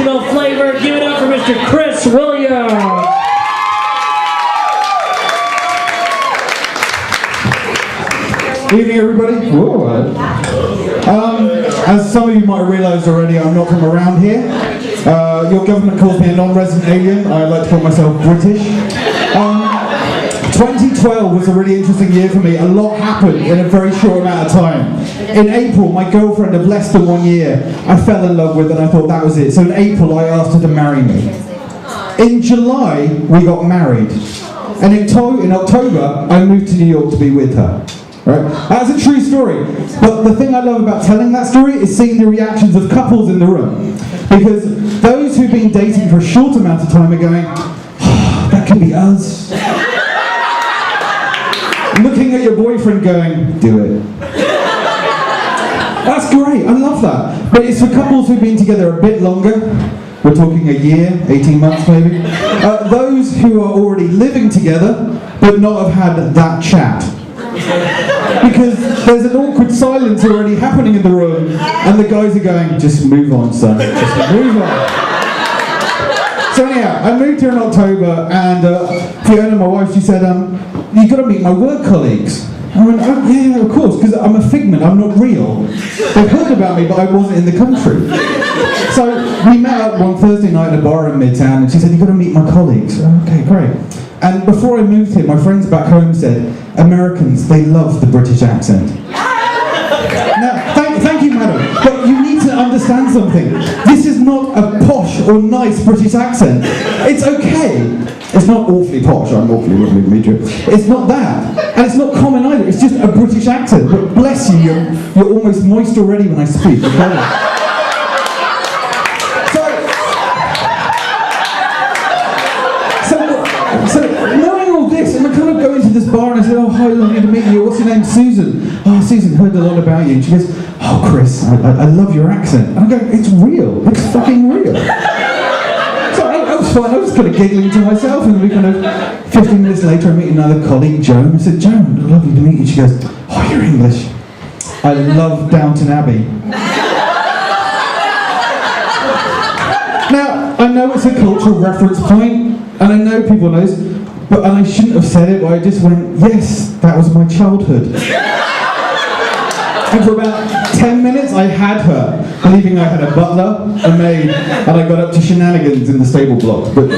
international flavor. Give it up for Mr. Chris Williams. Evening, everybody. Whoa. As some of you might have realised already, I'm not from around here. Your government calls me a non-resident alien. I like to call myself British. 2012 was a really interesting year for me. A lot happened in a very short amount of time. In April, my girlfriend of less than 1 year, I fell in love with, and I thought that was it. So in April, I asked her to marry me. In July, we got married. And in October, I moved to New York to be with her. Right? That's a true story. But the thing I love about telling that story is seeing the reactions of couples in the room. Because those who've been dating for a short amount of time are going, oh, that can be us. Looking at your boyfriend going, do it. That's great, I love that. But it's for couples who've been together a bit longer. We're talking a year, 18 months maybe. Those who are already living together, but not have had that chat. Because there's an awkward silence already happening in the room, and the guys are going, just move on, son, just move on. So anyhow, I moved here in October, and Fiona, my wife, she said, you've got to meet my work colleagues. I went, oh, yeah, of course, because I'm a figment, I'm not real. They've heard about me, but I wasn't in the country. So we met up one Thursday night at a bar in Midtown, and she said, you've got to meet my colleagues. Okay, great. And before I moved here, my friends back home said, Americans, they love the British accent. Now, thank you, madam, but you need to understand something. This is not a posh or nice British accent. It's okay. It's not awfully posh, I'm awfully lovely to meet you. It's not that. And it's not common either, it's just a British accent. But bless you, you're almost moist already when I speak. So knowing all this, and I kind of go into this bar and I said, oh, hi, lovely to meet you. What's your name? Susan. Oh, Susan, heard a lot about you. And she goes, oh, Chris, I love your accent. And I go, it's real. It's fucking real. So I was fine. I was kind of giggling to myself. And we kind of, 15 minutes later, I meet another colleague, Joan. I said, Joan, lovely to meet you. She goes, oh, you're English. I love Downton Abbey. Now, I know it's a cultural reference point, and I know people know this, and I shouldn't have said it, but I just went, yes, that was my childhood. And for about 10 minutes, I had her, believing I had a butler, a maid, and I got up to shenanigans in the stable block. But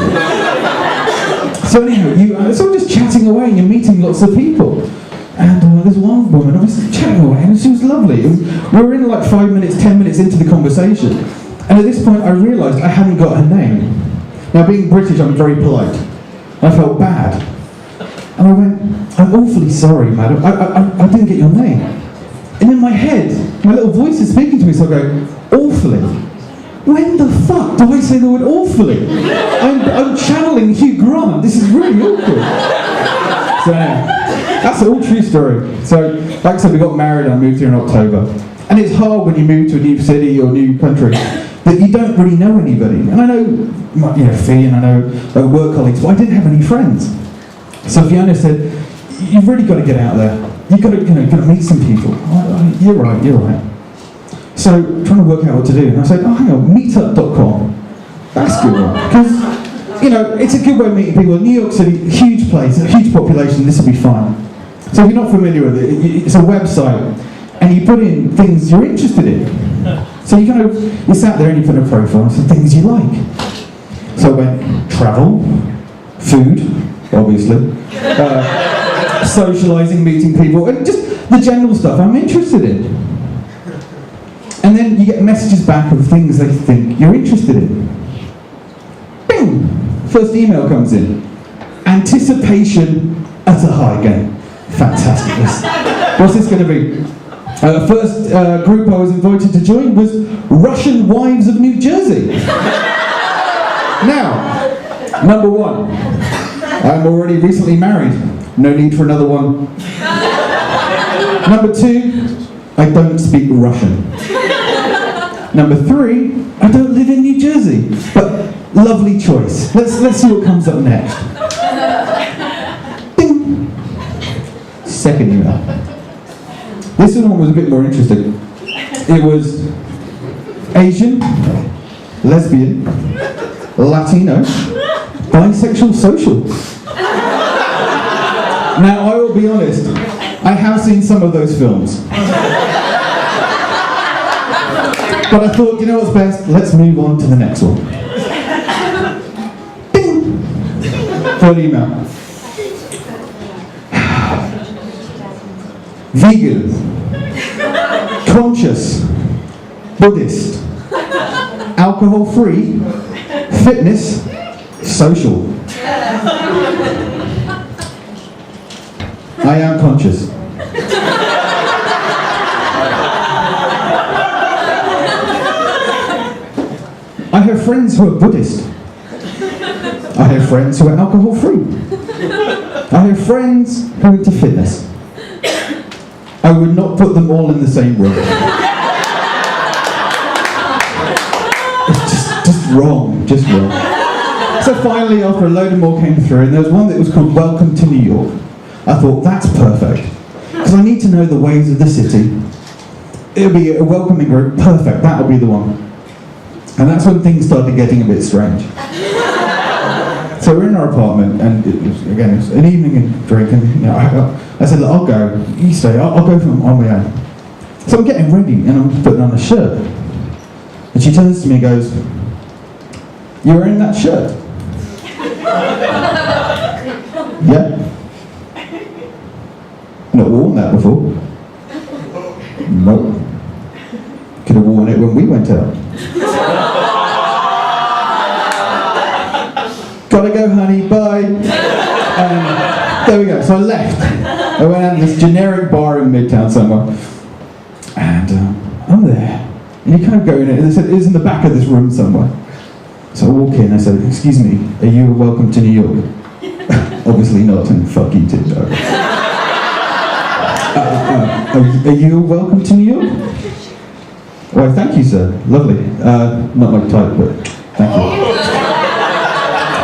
so anyhow, so we're just chatting away, and you're meeting lots of people. And there's one woman, I was chatting away, and she was lovely. And we were in like 5 minutes, 10 minutes into the conversation. And at this point, I realised I hadn't got her name. Now, being British, I'm very polite. I felt bad. And I went, I'm awfully sorry, madam. I didn't get your name. And in my head, my little voice is speaking to me, so I go, awfully? When the fuck do I say the word awfully? I'm channeling Hugh Grant. This is really awkward. So, that's an all true story. So, like I said, we got married and I moved here in October. And it's hard when you move to a new city or new country that you don't really know anybody. And I know, Fee, and I know work colleagues, but I didn't have any friends. So Fiona said, you've really got to get out there. You've got to meet some people. You're right. So trying to work out what to do. And I said, oh, hang on, meetup.com. That's a good one. Because, it's a good way of meeting people. New York City, huge place, a huge population, this will be fine. So if you're not familiar with it, it's a website. And you put in things you're interested in. So you sat there and you put a profile, some things you like. So I went, travel, food, obviously, socialising, meeting people, and just the general stuff I'm interested in. And then you get messages back of things they think you're interested in. Bing! First email comes in. Anticipation at a high game. Fantastic. What's this going to be? First group I was invited to join was Russian Wives of New Jersey. Now, number one, I'm already recently married. No need for another one. Number two, I don't speak Russian. Number three, I don't live in New Jersey. But lovely choice. Let's see what comes up next. Ding. Second email. This one was a bit more interesting. It was Asian, lesbian, Latino, bisexual, social. Now, I will be honest, I have seen some of those films. But I thought, you know what's best? Let's move on to the next one. Bing! Third email. Vegan, conscious, Buddhist, alcohol-free, fitness, social. I am conscious. I have friends who are Buddhist. I have friends who are alcohol-free. I have friends who are into fitness. I would not put them all in the same room. It's just wrong, just wrong. So finally, after a load of more came through, and there was one that was called Welcome to New York. I thought, that's perfect, because I need to know the ways of the city. It'll be a welcoming group, perfect, that'll be the one. And that's when things started getting a bit strange. So we're in our apartment, and it was an evening and drink, and I said, look, I'll go, you stay, I'll go on my own. So I'm getting ready, and I'm putting on a shirt. And she turns to me and goes, you're wearing that shirt? Yeah. Not worn that before. Nope. Could have worn it when we went out. Gotta go, honey, bye. There we go, so I left. I went out to this generic bar in Midtown somewhere. And I'm there. And you kind of go in it, and they said, it's in the back of this room somewhere. So I walk in, I said, excuse me, are you welcome to New York? Obviously not, and fuck you too, dog. Are you welcome to New York? Well, thank you, sir. Lovely. Not my type, but thank you.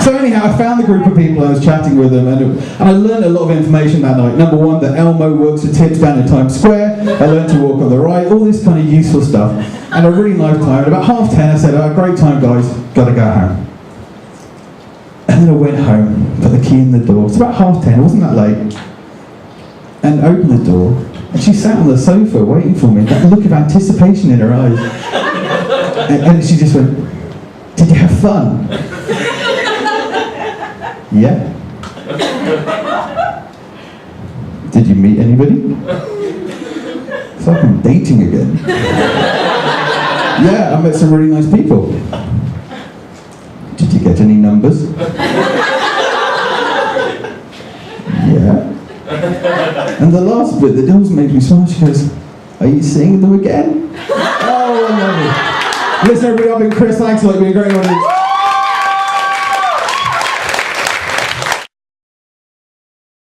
So anyhow, I found the group of people, I was chatting with them, and I learned a lot of information that night. Number one, that Elmo works at Tips down in Times Square. I learned to walk on the right, all this kind of useful stuff. And a really nice time. At about 10:30, I said, oh, great time, guys. Gotta go home. And then I went home, put the key in the door. It's about 10:30, it wasn't that late. And opened the door, and she sat on the sofa waiting for me, that look of anticipation in her eyes. And she just went, did you have fun? Yeah. Did you meet anybody? It's like I'm dating again. Yeah, I met some really nice people. Did you get any numbers? Yeah. And the last bit that always made me smile, she goes, are you seeing them again? Oh, I love it. Listen, everybody, I've been Chris, thanks a lot, you've been a great audience.